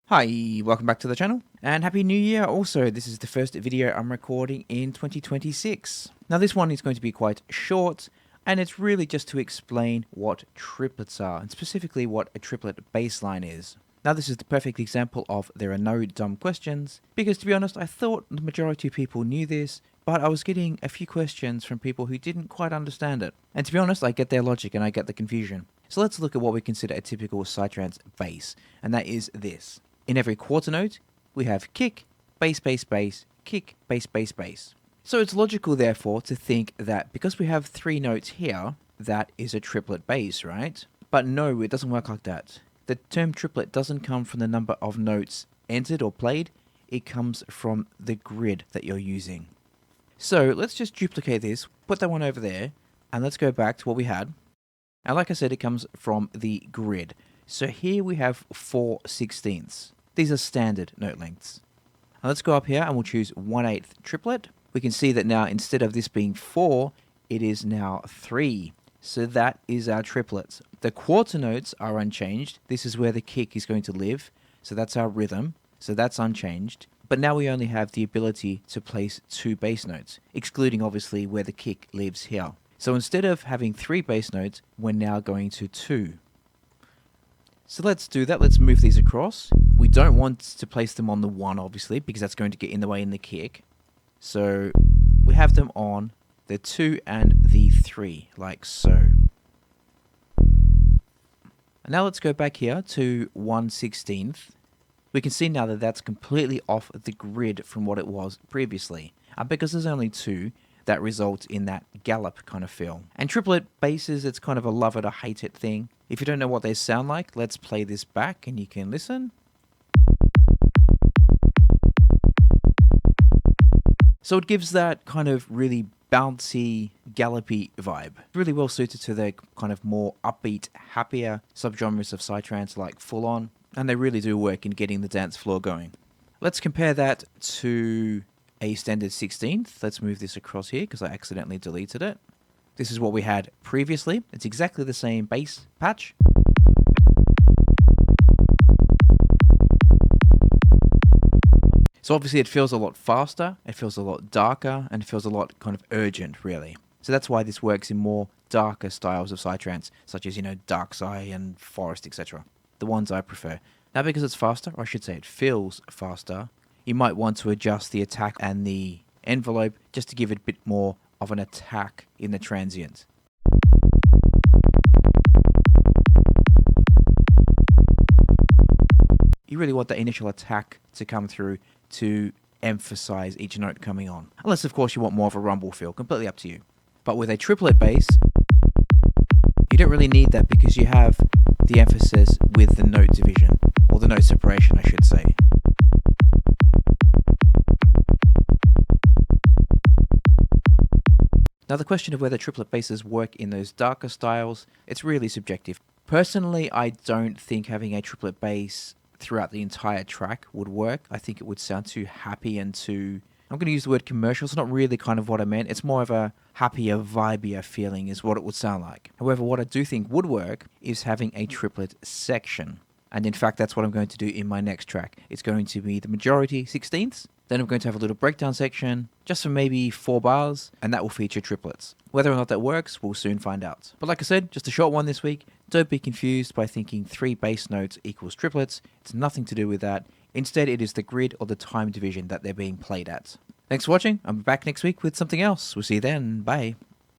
Hi, welcome back to the channel, and Happy New Year also. This is the first video I'm recording in 2026. Now this one is going to be quite short, and it's really just to explain what triplets are, and specifically what a triplet bassline is. Now this is the perfect example of there are no dumb questions, because to be honest, I thought the majority of people knew this, but I was getting a few questions from people who didn't quite understand it. And to be honest, I get their logic and I get the confusion. So let's look at what we consider a typical Psytrance bass, and that is this. In every quarter note, we have kick, bass, bass, bass, kick, bass, bass, bass. So it's logical, therefore, to think that because we have three notes here, that is a triplet bass, right? But no, it doesn't work like that. The term triplet doesn't come from the number of notes entered or played, it comes from the grid that you're using. So let's just duplicate this, put that one over there, and let's go back to what we had. And like I said, it comes from the grid. So here we have 4/16. These are standard note lengths. Now let's go up here and we'll choose 1/8 triplet. We can see that now instead of this being 4, it is now 3. So that is our triplets. The quarter notes are unchanged. This is where the kick is going to live. So that's our rhythm. So that's unchanged. But now we only have the ability to place 2 bass notes, excluding obviously where the kick lives here. So instead of having 3 bass notes, we're now going to 2. So let's do that. Let's move these across. We don't want to place them on the 1, obviously, because that's going to get in the way in the kick. So we have them on the 2 and the 3, like so. And now let's go back here to 1/16. We can see now that that's completely off the grid from what it was previously. And because there's only 2, that results in that gallop kind of feel. And triplet basses, it's kind of a love it or hate it thing. If you don't know what they sound like, let's play this back and you can listen. So it gives that kind of really bouncy, gallopy vibe. Really well suited to the kind of more upbeat, happier subgenres of Psytrance like Full On, and they really do work in getting the dance floor going. Let's compare that to a standard 16th. Let's move this across here because I accidentally deleted it. This is what we had previously. It's exactly the same bass patch. So obviously it feels a lot faster, it feels a lot darker, and it feels a lot kind of urgent, really. So that's why this works in more darker styles of Psytrance, such as, Dark Eye and Forest, etc. The ones I prefer. Now because it's faster, or I should say it feels faster, you might want to adjust the attack and the envelope just to give it a bit more of an attack in the transient. You really want the initial attack to come through to emphasize each note coming on. Unless, of course, you want more of a rumble feel, completely up to you. But with a triplet bass, you don't really need that because you have the emphasis with the note division, or the note separation, I should say. Now the question of whether triplet basses work in those darker styles, it's really subjective. Personally, I don't think having a triplet bass throughout the entire track would work. I think it would sound too happy and too... I'm going to use the word commercial. It's not really kind of what I meant. It's more of a happier, vibier feeling is what it would sound like. However, what I do think would work is having a triplet section. And in fact, that's what I'm going to do in my next track. It's going to be the majority 16ths. Then I'm going to have a little breakdown section, just for maybe 4 bars, and that will feature triplets. Whether or not that works, we'll soon find out. But like I said, just a short one this week. Don't be confused by thinking 3 bass notes equals triplets. It's nothing to do with that. Instead, it is the grid or the time division that they're being played at. Thanks for watching. I'm back next week with something else. We'll see you then. Bye.